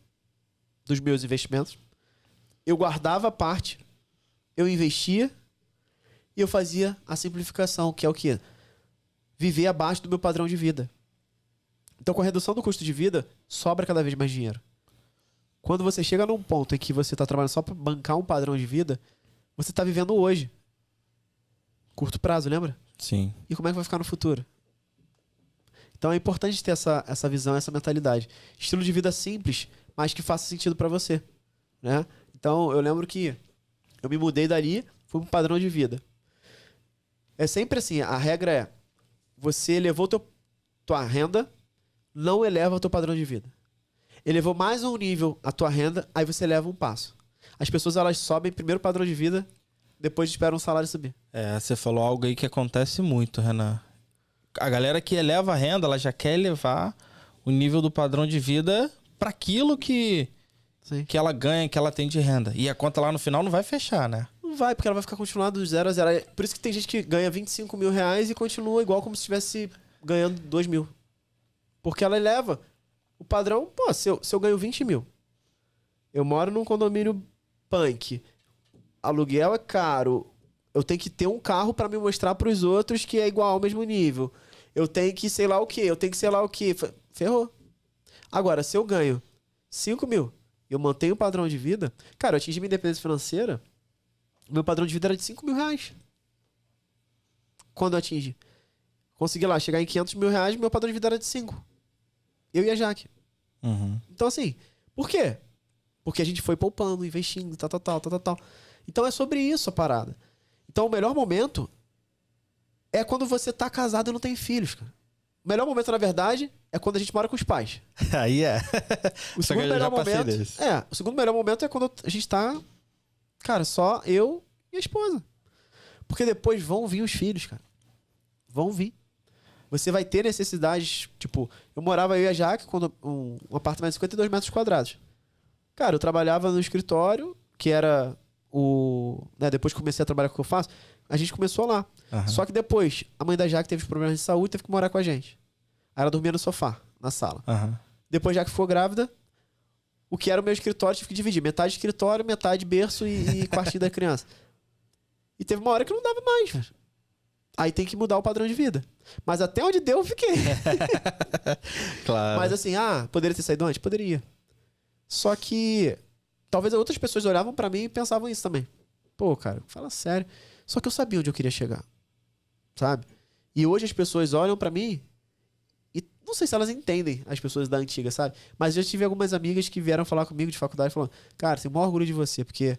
dos meus investimentos. Eu guardava parte, eu investia e eu fazia a simplificação, que é o quê? Viver abaixo do meu padrão de vida. Então, com a redução do custo de vida, sobra cada vez mais dinheiro. Quando você chega num ponto em que você está trabalhando só para bancar um padrão de vida, você está vivendo hoje. Curto prazo, lembra? Sim. E como é que vai ficar no futuro? Então é importante ter essa visão, essa mentalidade. Estilo de vida simples, mas que faça sentido pra você, né? Então eu lembro que eu me mudei dali, fui pro padrão de vida. É sempre assim, a regra é, você elevou tua renda, não eleva o teu padrão de vida. Elevou mais um nível a tua renda, aí você eleva um passo. As pessoas, elas sobem primeiro o padrão de vida, depois esperam o salário subir. Você falou algo aí que acontece muito, Renan. A galera que eleva a renda, ela já quer elevar o nível do padrão de vida para aquilo que ela ganha, que ela tem de renda. E a conta lá no final não vai fechar, né? Não vai, porque ela vai ficar continuando do 0 a 0. Por isso que tem gente que ganha 25 mil reais e continua igual como se estivesse ganhando 2 mil. Porque ela eleva o padrão. Pô, se eu ganho 20 mil, eu moro num condomínio punk, aluguel é caro, eu tenho que ter um carro pra me mostrar pros outros que é igual ao mesmo nível. Eu tenho que sei lá o quê, Ferrou. Agora, se eu ganho 5 mil e eu mantenho o padrão de vida... Cara, eu atingi minha independência financeira, meu padrão de vida era de 5 mil reais. Quando eu atingi. Consegui lá chegar em 500 mil reais, meu padrão de vida era de 5. Eu e a Jaque. Uhum. Então assim, por quê? Porque a gente foi poupando, investindo, tal. Então é sobre isso a parada. Então o melhor momento é quando você tá casado e não tem filhos, cara. O melhor momento, na verdade, é quando a gente mora com os pais. Aí é. O segundo melhor momento é quando a gente tá, cara, só eu e a esposa. Porque depois vão vir os filhos, cara. Vão vir. Você vai ter necessidades, tipo, eu morava eu e a Jaque quando um apartamento de 52 metros quadrados. Cara, eu trabalhava no escritório, que era depois que comecei a trabalhar com o que eu faço, a gente começou lá. Uhum. Só que depois, a mãe da Jaque teve problemas de saúde, teve que morar com a gente. Aí ela dormia no sofá, na sala. Uhum. Depois, já que ficou grávida, o que era o meu escritório, tive que dividir. Metade escritório, metade berço e quartinho da criança. E teve uma hora que não dava mais, velho. Aí tem que mudar o padrão de vida. Mas até onde deu, eu fiquei. Claro. Mas assim, poderia ter saído antes? Poderia. Só que talvez outras pessoas olhavam pra mim e pensavam isso também. Pô, cara, fala sério. Só que eu sabia onde eu queria chegar. Sabe? E hoje as pessoas olham pra mim e não sei se elas entendem, as pessoas da antiga, sabe? Mas eu já tive algumas amigas que vieram falar comigo de faculdade e falaram, cara, tenho o maior orgulho de você, porque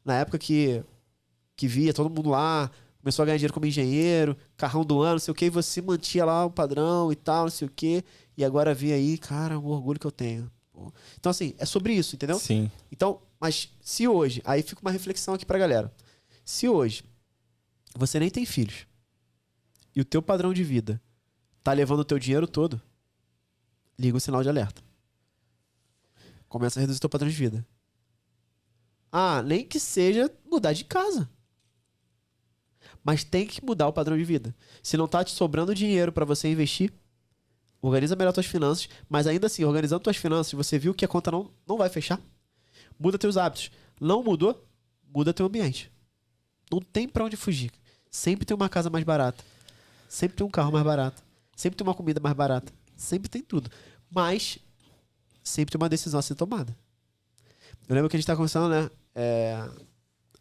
na época que via todo mundo lá, começou a ganhar dinheiro como engenheiro, carrão do ano, não sei o que, e você mantinha lá o padrão e tal, não sei o que, e agora vi aí, cara, o orgulho que eu tenho. Então, assim, é sobre isso, entendeu? Sim. Então, mas se hoje, aí fica uma reflexão aqui pra galera. Se hoje você nem tem filhos e o teu padrão de vida tá levando o teu dinheiro todo, liga o sinal de alerta. Começa a reduzir o teu padrão de vida. Nem que seja mudar de casa. Mas tem que mudar o padrão de vida. Se não tá te sobrando dinheiro pra você investir, organiza melhor tuas finanças, mas ainda assim, organizando tuas finanças, você viu que a conta não vai fechar, muda teus hábitos. Não mudou? Muda teu ambiente. Não tem pra onde fugir. Sempre tem uma casa mais barata. Sempre tem um carro mais barato. Sempre tem uma comida mais barata. Sempre tem tudo. Mas sempre tem uma decisão a ser tomada. Eu lembro que a gente tava conversando, né?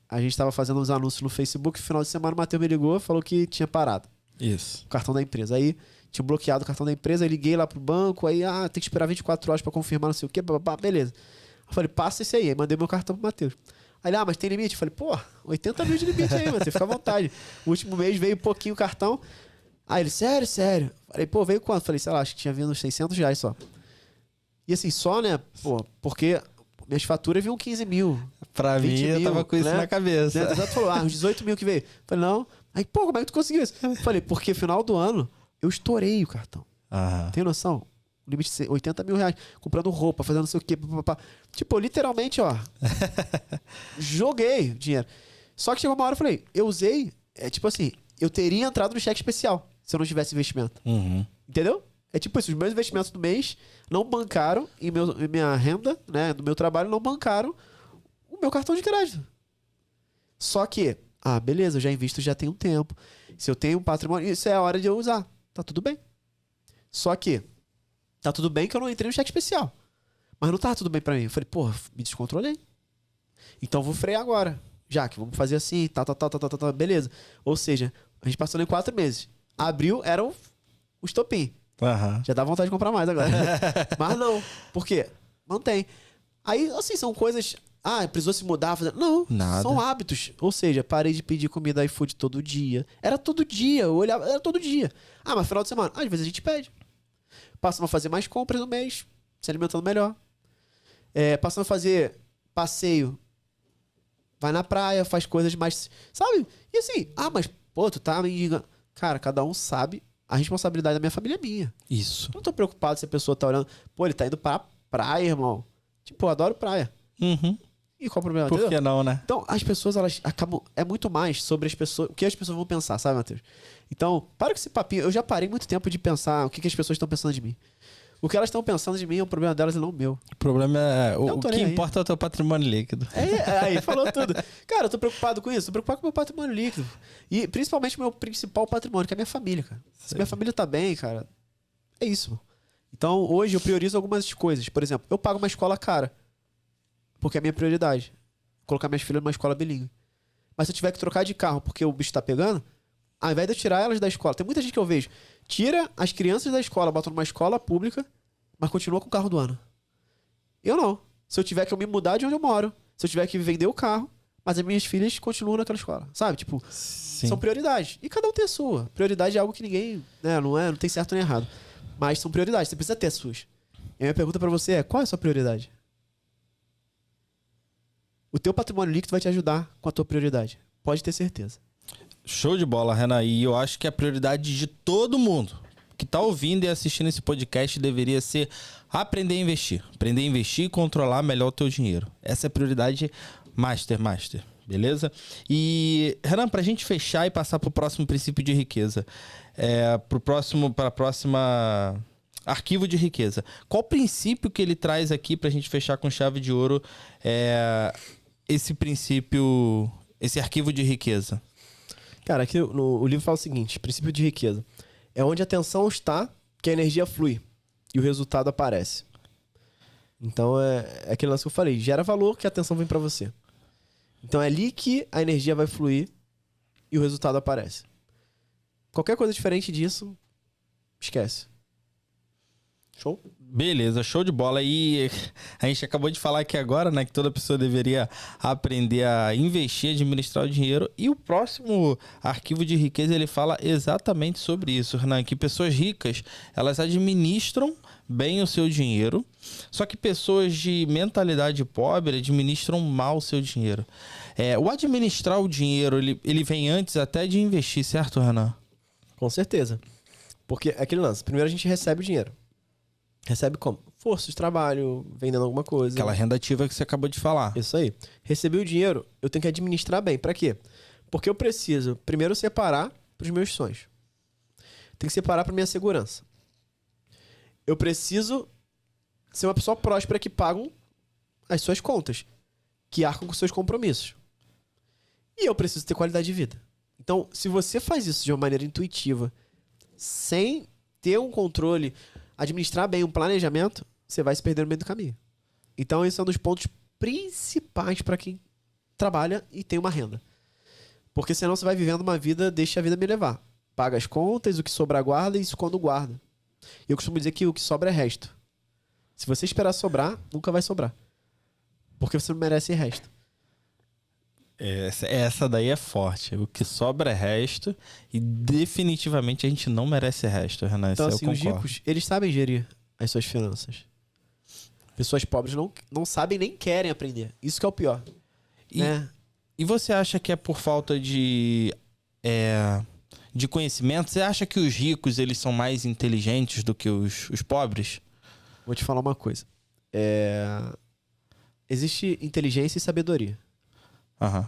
A gente tava fazendo uns anúncios no Facebook. No final de semana o Matheus me ligou e falou que tinha parado. Isso. O cartão da empresa. Aí tinha bloqueado o cartão da empresa. Aí liguei lá pro banco. Aí, tem que esperar 24 horas pra confirmar, não sei o quê. Beleza. Eu falei, passa esse aí. Aí mandei meu cartão pro Matheus. Aí ele, mas tem limite? Eu falei, 80 mil de limite aí, Matheus. Fica à vontade. O último mês veio pouquinho o cartão. Aí ele, sério? Falei, veio quanto? Falei, sei lá, acho que tinha vindo uns 600 reais só. E assim, só, né? Porque minhas faturas vinham 15 mil. Pra mim, eu tava com isso na cabeça. O Exato falou, uns 18 mil que veio. Falei, não. Aí, como é que tu conseguiu isso? Falei, porque final do ano, eu estourei o cartão. Tem noção? O limite de 80 mil reais. Comprando roupa, fazendo não sei o quê. Tipo, literalmente, joguei dinheiro. Só que chegou uma hora eu falei, eu usei, tipo assim, eu teria entrado no cheque especial se eu não tivesse investimento. Uhum. Entendeu? É tipo isso, os meus investimentos do mês não bancaram, e minha renda, né, do meu trabalho, não bancaram o meu cartão de crédito. Só que, beleza, eu já invisto já tem um tempo. Se eu tenho um patrimônio, isso é a hora de eu usar. Tá tudo bem. Só que, tá tudo bem que eu não entrei no cheque especial. Mas não tá tudo bem pra mim. Eu falei, me descontrolei. Então vou frear agora. Já que vamos fazer assim, tá, beleza. Ou seja, a gente passou em 4 meses. Abril era o estopim. Aham. Já dá vontade de comprar mais agora. Mas não. Por quê? Mantém. Aí, assim, são coisas... precisou se mudar. Não, Nada. são hábitos. Ou seja, parei de pedir comida iFood todo dia. Era todo dia, eu olhava, era todo dia. Mas final de semana, às vezes a gente pede. Passamos a fazer mais compras no mês, se alimentando melhor. Passamos a fazer passeio. Vai na praia, faz coisas mais... Sabe? E assim, mas, pô, tu tá mendigando. Cara, cada um sabe. A responsabilidade da minha família é minha. Isso. Eu não tô preocupado se a pessoa tá olhando. Pô, ele tá indo pra praia, irmão. Tipo, eu adoro praia. Uhum. E qual o problema? Por Entendeu? que não, né? Então, as pessoas, elas acabam... É muito mais sobre as pessoas... O que as pessoas vão pensar, sabe, Matheus? Então, para com esse papinho. Eu já parei muito tempo de pensar o que as pessoas estão pensando de mim. O que elas estão pensando de mim é um problema delas e não o meu. O problema é... Eu O tô que nem aí. importa é o teu patrimônio líquido. Aí, falou tudo. Cara, eu tô preocupado com isso. Tô preocupado com o meu patrimônio líquido. E principalmente o meu principal patrimônio, que é a minha família, cara. Se minha família tá bem, cara, é isso. Então, hoje eu priorizo algumas coisas. Por exemplo, eu pago uma escola cara. Porque é a minha prioridade. Colocar minhas filhas numa escola bilíngue. Mas se eu tiver que trocar de carro porque o bicho tá pegando, ao invés de eu tirar elas da escola... Tem muita gente que eu vejo. Tira as crianças da escola, bota numa escola pública, mas continua com o carro do ano. Eu não. Se eu tiver que me mudar de onde eu moro, se eu tiver que vender o carro, mas as minhas filhas continuam naquela escola. Sabe? Tipo, Sim. são prioridades. E cada um tem a sua. Prioridade é algo que ninguém... Não tem certo nem errado. Mas são prioridades. Você precisa ter as suas. E a minha pergunta pra você é, qual é a sua prioridade? O teu patrimônio líquido vai te ajudar com a tua prioridade. Pode ter certeza. Show de bola, Renan. E eu acho que a prioridade de todo mundo que tá ouvindo e assistindo esse podcast deveria ser aprender a investir. Aprender a investir e controlar melhor o teu dinheiro. Essa é a prioridade master. E, Renan, pra gente fechar e passar pro próximo princípio de riqueza, para a próxima arquivo de riqueza. Qual princípio que ele traz aqui pra gente fechar com chave de ouro esse princípio, esse arquivo de riqueza? Cara, aqui o livro fala o seguinte, princípio de riqueza. É onde a atenção está que a energia flui e o resultado aparece. Então é aquele lance que eu falei, gera valor que a atenção vem pra você. Então é ali que a energia vai fluir e o resultado aparece. Qualquer coisa diferente disso, esquece. Show? Beleza, show de bola. E a gente acabou de falar aqui agora, né, que toda pessoa deveria aprender a investir, administrar o dinheiro. E o próximo arquivo de riqueza, ele fala exatamente sobre isso, Renan, que pessoas ricas, elas administram bem o seu dinheiro, só que pessoas de mentalidade pobre administram mal o seu dinheiro. O administrar o dinheiro, ele vem antes até de investir, certo, Renan? Com certeza. Porque é aquele lance, primeiro a gente recebe o dinheiro. Recebe como? Força de trabalho, vendendo alguma coisa. Aquela renda ativa que você acabou de falar. Isso aí. Recebi o dinheiro, eu tenho que administrar bem. Pra quê? Porque eu preciso, primeiro, separar pros meus sonhos. Tem que separar pra minha segurança. Eu preciso ser uma pessoa próspera que pagam as suas contas, que arcam com seus compromissos. E eu preciso ter qualidade de vida. Então, se você faz isso de uma maneira intuitiva, sem ter um controle, administrar bem um planejamento, você vai se perder no meio do caminho. Então, esse é um dos pontos principais para quem trabalha e tem uma renda. Porque senão você vai vivendo uma vida, deixa a vida me levar. Paga as contas, o que sobra guarda e isso quando guarda. Eu costumo dizer que o que sobra é resto. Se você esperar sobrar, nunca vai sobrar. Porque você não merece resto. Essa daí é forte. O que sobra é resto e definitivamente a gente não merece resto, Renan. Então, isso assim, eu os concordo. ricos, eles sabem gerir as suas finanças. Pessoas pobres não sabem nem querem aprender. Isso que é o pior. E você acha que é por falta de conhecimento? Você acha que os ricos eles são mais inteligentes do que os pobres? Vou te falar uma coisa. Existe inteligência e sabedoria. Aham.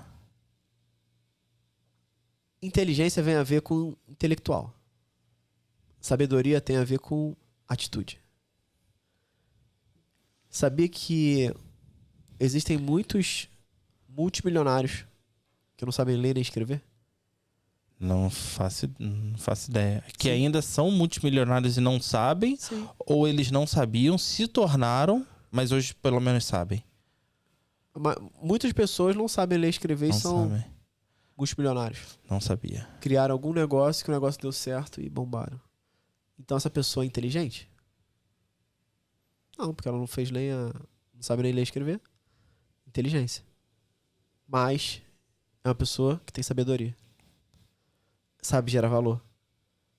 Inteligência vem a ver com intelectual. Sabedoria tem a ver com atitude. Sabia que existem muitos multimilionários que não sabem ler nem escrever? Não faço ideia. Que ainda são multimilionários e não sabem? Sim. Ou eles não sabiam, se tornaram, mas hoje pelo menos sabem? Muitas pessoas não sabem ler e escrever Não e são sabem. multimilionários. Não sabia. Criaram algum negócio que o negócio deu certo e bombaram. Então essa pessoa é inteligente? Não, porque ela não fez nem não sabe nem ler e escrever. Inteligência. Mas é uma pessoa que tem sabedoria. Sabe gerar valor.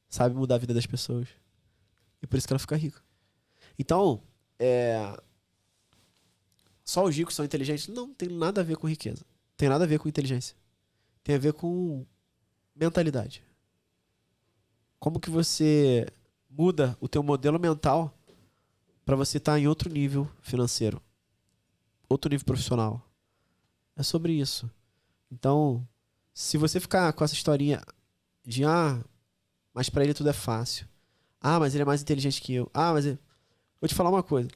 Sabe mudar a vida das pessoas. E por isso que ela fica rica. Então, só os ricos são inteligentes? Não tem nada a ver com riqueza. Tem nada a ver com inteligência. Tem a ver com mentalidade. Como que você muda o teu modelo mental para você estar em outro nível financeiro, outro nível profissional. É sobre isso. Então, se você ficar com essa historinha de mas para ele tudo é fácil. Mas ele é mais inteligente que eu. Vou te falar uma coisa.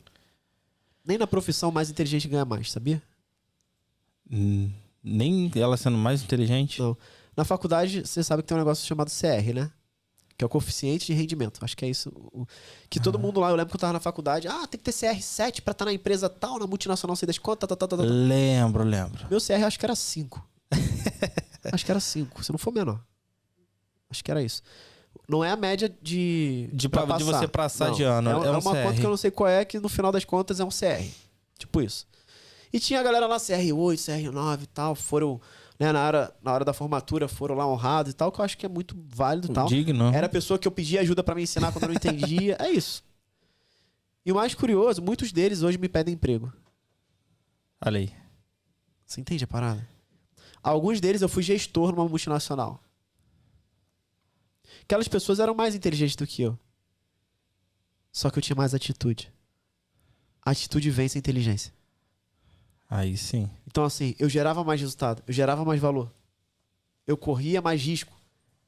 Nem na profissão mais inteligente ganha mais, sabia? Nem ela sendo mais inteligente? Não. Na faculdade, você sabe que tem um negócio chamado CR, né? Que é o coeficiente de rendimento. Acho que é isso. Que todo mundo lá, eu lembro que eu tava na faculdade. Tem que ter CR7 pra estar na empresa tal, na multinacional, sei das quantas, Lembro. Meu CR acho que era 5. Acho que era 5, se não for menor. Acho que era isso. Não é a média de você passar de ano. É um uma CR. conta que eu não sei qual é, que no final das contas é um CR. Tipo isso. E tinha a galera lá, CR8, CR9 e tal, foram, né, na hora da formatura, foram lá honrados e tal, que eu acho que é muito válido e tal. Digno. Era a pessoa que eu pedia ajuda pra me ensinar quando eu não entendia. É isso. E o mais curioso, muitos deles hoje me pedem emprego. Olha aí. Você entende a parada? Alguns deles eu fui gestor numa multinacional. Aquelas pessoas eram mais inteligentes do que eu. Só que eu tinha mais atitude. A atitude vence a inteligência. Aí sim. Então, assim, eu gerava mais resultado, eu gerava mais valor. Eu corria mais risco.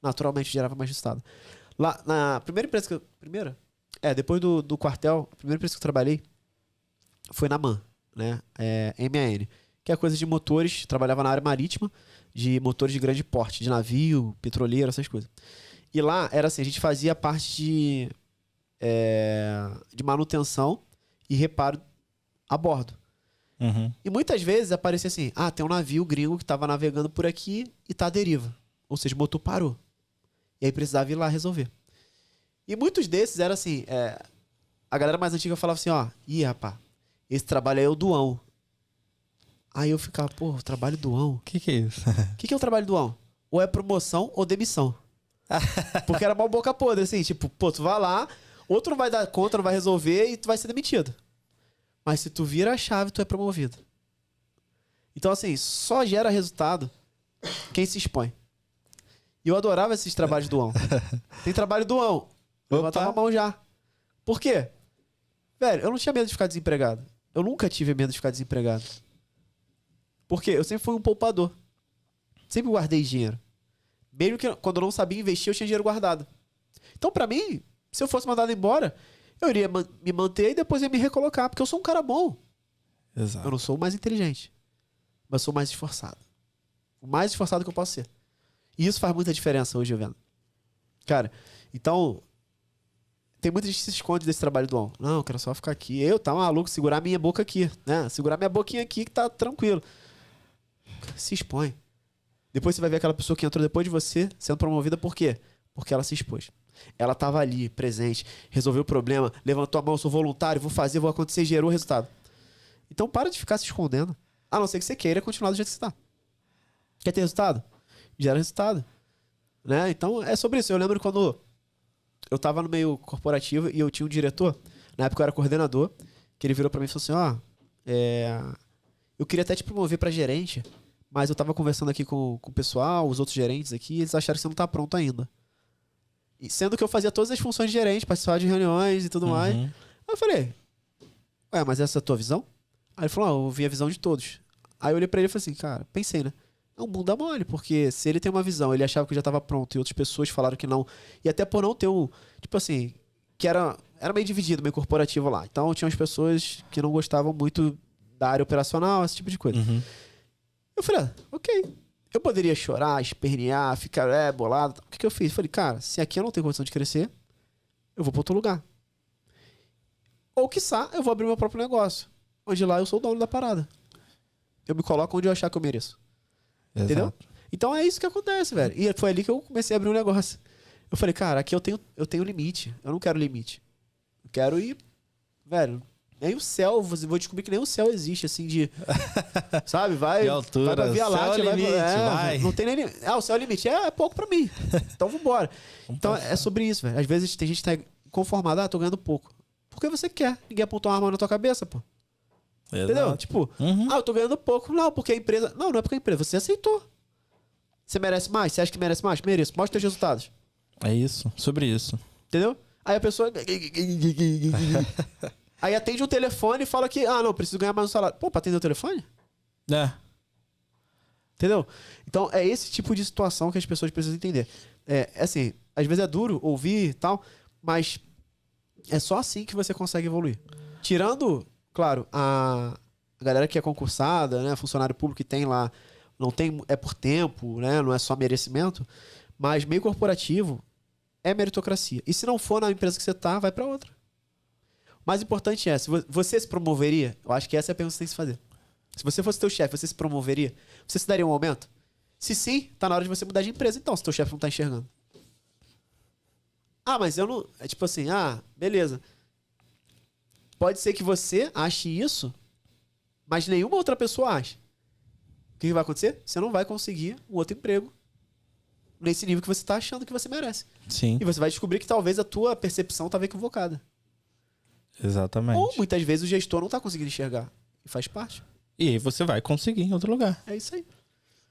Naturalmente, gerava mais resultado. Lá, na primeira empresa que eu... depois do quartel, a primeira empresa que eu trabalhei foi na MAN, né? MAN. Que é coisa de motores, trabalhava na área marítima, de motores de grande porte, de navio, petroleiro, essas coisas. E lá, era assim, a gente fazia parte de manutenção e reparo a bordo. Uhum. E muitas vezes aparecia assim, tem um navio gringo que estava navegando por aqui e tá à deriva. Ou seja, o motor parou. E aí precisava ir lá resolver. E muitos desses eram assim, a galera mais antiga falava assim, rapaz, esse trabalho aí é o doão. Aí eu ficava, o trabalho doão? O que é isso? O que é o trabalho doão? Ou é promoção ou demissão. Porque era mal boca podre, assim, tipo, tu vai lá, outro não vai dar conta, não vai resolver e tu vai ser demitido. Mas se tu vira a chave, tu é promovido. Então, assim, só gera resultado quem se expõe. E eu adorava esses trabalhos doão. Tem trabalho doão. Eu levantava a mão já. Por quê? Velho, eu não tinha medo de ficar desempregado. Eu nunca tive medo de ficar desempregado. Por quê? Eu sempre fui um poupador. Sempre guardei dinheiro. Mesmo que quando eu não sabia investir, eu tinha dinheiro guardado. Então, pra mim, se eu fosse mandado embora, eu iria me manter e depois ia me recolocar. Porque eu sou um cara bom. Exato. Eu não sou o mais inteligente. Mas sou o mais esforçado. O mais esforçado que eu posso ser. E isso faz muita diferença hoje, eu vendo. Cara, então... Tem muita gente que se esconde desse trabalho do on. Não, eu quero só ficar aqui. Eu, tá maluco, segurar minha boca aqui, né? Segurar minha boquinha aqui que tá tranquilo. Se expõe. Depois você vai ver aquela pessoa que entrou depois de você sendo promovida por quê? Porque ela se expôs. Ela tava ali, presente, resolveu o problema, levantou a mão, sou voluntário, vou fazer, vou acontecer, gerou o resultado. Então para de ficar se escondendo. A não ser que você queira continuar do jeito que você tá. Quer ter resultado? Gera resultado. Né? Então é sobre isso. Eu lembro quando eu tava no meio corporativo e eu tinha um diretor, na época eu era coordenador, que ele virou pra mim e falou assim, eu queria até te promover pra gerente, mas eu tava conversando aqui com o pessoal, os outros gerentes aqui, e eles acharam que você não tá pronto ainda. E sendo que eu fazia todas as funções de gerente, participava de reuniões e tudo mais. Aí eu falei, mas essa é a tua visão? Aí ele falou, eu vi a visão de todos. Aí eu olhei pra ele e falei assim, cara, pensei, né? É um bunda mole, porque se ele tem uma visão, ele achava que já estava pronto e outras pessoas falaram que não. E até por não ter tipo assim, que era meio dividido, meio corporativo lá. Então tinha umas pessoas que não gostavam muito da área operacional, esse tipo de coisa. Eu falei, ok. Eu poderia chorar, espernear, ficar bolado. O que eu fiz? Eu falei, cara, se aqui eu não tenho condição de crescer, eu vou para outro lugar. Ou, quiçá, eu vou abrir meu próprio negócio. Onde lá eu sou o dono da parada. Eu me coloco onde eu achar que eu mereço. Exato. Entendeu? Então é isso que acontece, velho. E foi ali que eu comecei a abrir um negócio. Eu falei, cara, aqui eu tenho limite. Eu não quero limite. Eu quero ir, velho, nem o céu, vou descobrir que nem o céu existe, assim, de... Sabe? Vai, de altura, vai pra Via Láctea, vai. Não tem nem limite. Ah, o céu é limite. É pouco pra mim. Então vambora. Então é sobre isso, velho. Às vezes tem gente que tá conformada, tô ganhando pouco. Porque você quer. Ninguém apontou uma arma na tua cabeça, pô. Exato. Entendeu? Tipo, eu tô ganhando pouco. Não, porque a empresa... Não é porque a empresa. Você aceitou. Você merece mais? Você acha que merece mais? Mereço. Mostra teus resultados. É isso. Sobre isso. Entendeu? Aí a pessoa... Aí atende um telefone e fala que... Ah, não, preciso ganhar mais um salário. Pô, pra atender o telefone? É. Entendeu? Então, é esse tipo de situação que as pessoas precisam entender. É assim, às vezes é duro ouvir e tal, mas é só assim que você consegue evoluir. Tirando, claro, a galera que é concursada, né, funcionário público que tem lá, não tem, é por tempo, né, não é só merecimento, mas meio corporativo é meritocracia. E se não for na empresa que você tá, vai pra outra. O mais importante é, se você se promoveria? Eu acho que essa é a pergunta que você tem que se fazer. Se você fosse teu chefe, você se promoveria? Você se daria um aumento? Se sim, tá na hora de você mudar de empresa. Então, se teu chefe não tá enxergando. Ah, mas eu não... É tipo assim, beleza. Pode ser que você ache isso, mas nenhuma outra pessoa ache. O que vai acontecer? Você não vai conseguir um outro emprego nesse nível que você tá achando que você merece. Sim. E você vai descobrir que talvez a tua percepção estava equivocada. Exatamente. Ou muitas vezes o gestor não tá conseguindo enxergar. E faz parte. E aí você vai conseguir em outro lugar. É isso aí.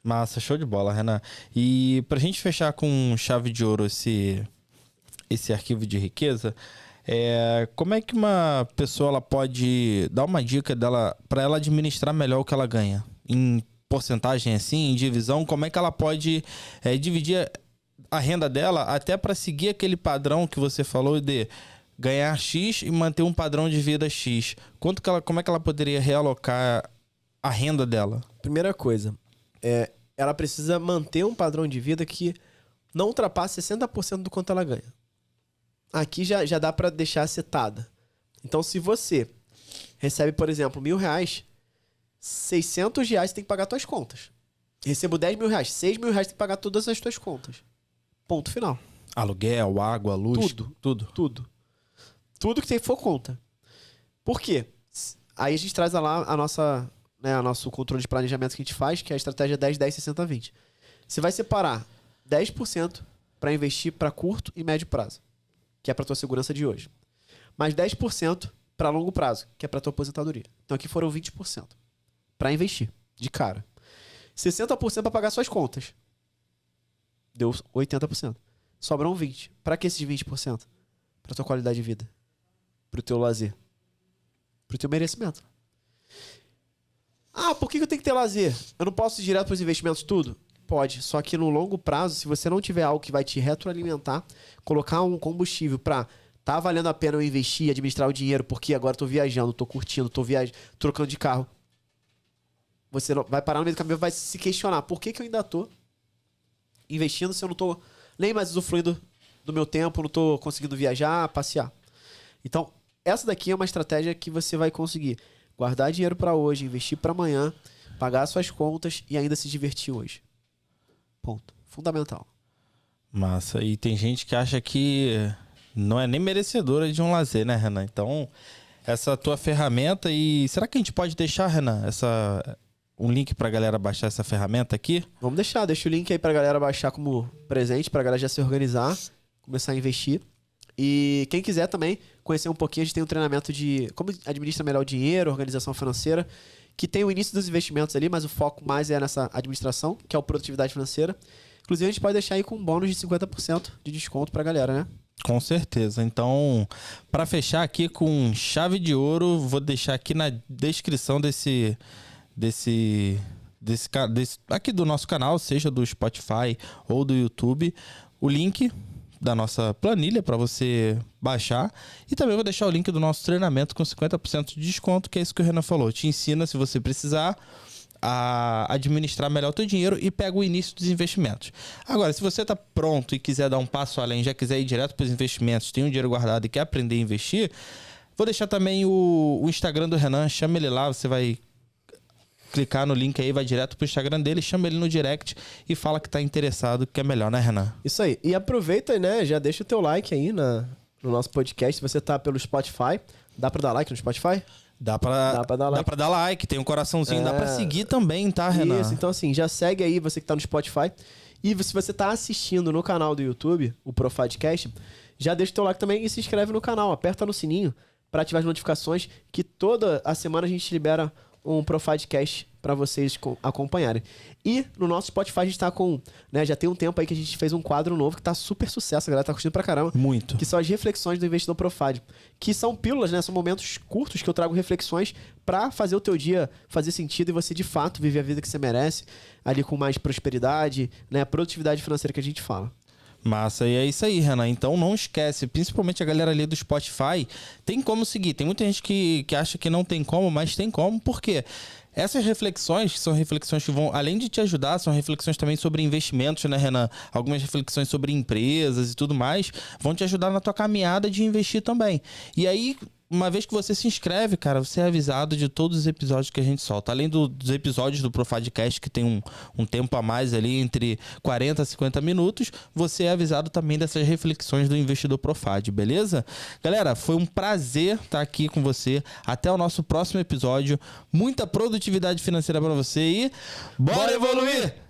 Massa, show de bola, Renan. E pra gente fechar com chave de ouro esse arquivo de riqueza, como é que uma pessoa ela pode dar uma dica dela para ela administrar melhor o que ela ganha? Em porcentagem assim, em divisão, como é que ela pode dividir a renda dela até para seguir aquele padrão que você falou de ganhar X e manter um padrão de vida X? Como é que ela poderia realocar a renda dela? Primeira coisa, ela precisa manter um padrão de vida que não ultrapasse 60% do quanto ela ganha. Aqui já dá pra deixar setada. Então, se você recebe, por exemplo, R$1.000, R$600 tem que pagar suas contas. Recebo R$10.000, R$6.000 tem que pagar todas as tuas contas. Ponto final. Aluguel, água, luz, Tudo. Tudo que tem for conta. Por quê? Aí a gente traz lá a nossa, né, o nosso controle de planejamento que a gente faz, que é a estratégia 10, 10, 60, 20. Você vai separar 10% para investir para curto e médio prazo, que é para tua segurança de hoje. Mais 10% para longo prazo, que é para tua aposentadoria. Então aqui foram 20% para investir, de cara. 60% para pagar suas contas. Deu 80%. Sobram 20%. Para que esses 20%? Para tua qualidade de vida. Para o teu lazer. Para o teu merecimento. Ah, por que eu tenho que ter lazer? Eu não posso ir direto para os investimentos tudo? Pode, só que no longo prazo, se você não tiver algo que vai te retroalimentar, colocar um combustível para tá valendo a pena eu investir, administrar o dinheiro, porque agora eu tô viajando, tô curtindo, tô trocando de carro. Você vai parar no meio do caminho e vai se questionar, por que eu ainda tô investindo se eu não tô nem mais usufruindo do meu tempo, não tô conseguindo viajar, passear. Então, essa daqui é uma estratégia que você vai conseguir guardar dinheiro para hoje, investir para amanhã, pagar suas contas e ainda se divertir hoje. Ponto. Fundamental. Massa. E tem gente que acha que não é nem merecedora de um lazer, né, Renan? Então, essa tua ferramenta e... Será que a gente pode deixar, Renan, um link pra galera baixar essa ferramenta aqui? Vamos deixa o link aí pra galera baixar como presente, pra galera já se organizar, começar a investir. E quem quiser também conhecer um pouquinho, a gente tem um treinamento de como administra melhor o dinheiro, organização financeira, que tem o início dos investimentos ali, mas o foco mais é nessa administração, que é o produtividade financeira. Inclusive, a gente pode deixar aí com um bônus de 50% de desconto pra galera, né? Com certeza. Então, para fechar aqui com chave de ouro, vou deixar aqui na descrição aqui do nosso canal, seja do Spotify ou do YouTube, o link da nossa planilha para você baixar, e também vou deixar o link do nosso treinamento com 50% de desconto, que é isso que o Renan falou, te ensina, se você precisar, a administrar melhor o teu dinheiro e pega o início dos investimentos. Agora, se você está pronto e quiser dar um passo além, já quiser ir direto para os investimentos, tem um dinheiro guardado e quer aprender a investir, vou deixar também o Instagram do Renan, chama ele lá, você vai clicar no link aí, vai direto pro Instagram dele, chama ele no direct e fala que tá interessado, que é melhor, né, Renan? Isso aí. E aproveita, né? Já deixa o teu like aí no nosso podcast. Se você tá pelo Spotify, dá pra dar like no Spotify? Dá pra dar like, tem um coraçãozinho, dá pra seguir também, tá, Renan? Isso, então assim, já segue aí você que tá no Spotify. E se você tá assistindo no canal do YouTube, o Profadcast, já deixa o teu like também e se inscreve no canal. Aperta no sininho pra ativar as notificações, que toda a semana a gente libera um Profadcast pra vocês acompanharem. E no nosso Spotify a gente tá com, né, já tem um tempo aí que a gente fez um quadro novo que tá super sucesso, a galera tá curtindo pra caramba. Muito. Que são as reflexões do investidor Profad, que são pílulas, né, são momentos curtos que eu trago reflexões pra fazer o teu dia fazer sentido e você de fato viver a vida que você merece, ali com mais prosperidade, né, a produtividade financeira que a gente fala. Massa, e é isso aí, Renan. Então não esquece, principalmente a galera ali do Spotify, tem como seguir. Tem muita gente que acha que não tem como, mas tem como, por quê? Essas reflexões, que são reflexões que vão, além de te ajudar, são reflexões também sobre investimentos, né, Renan? Algumas reflexões sobre empresas e tudo mais, vão te ajudar na tua caminhada de investir também. E aí, uma vez que você se inscreve, cara, você é avisado de todos os episódios que a gente solta. Além dos episódios do Profadcast, que tem um tempo a mais ali, entre 40 a 50 minutos, você é avisado também dessas reflexões do investidor Profad, beleza? Galera, foi um prazer estar aqui com você. Até o nosso próximo episódio. Muita produtividade financeira para você e bora evoluir!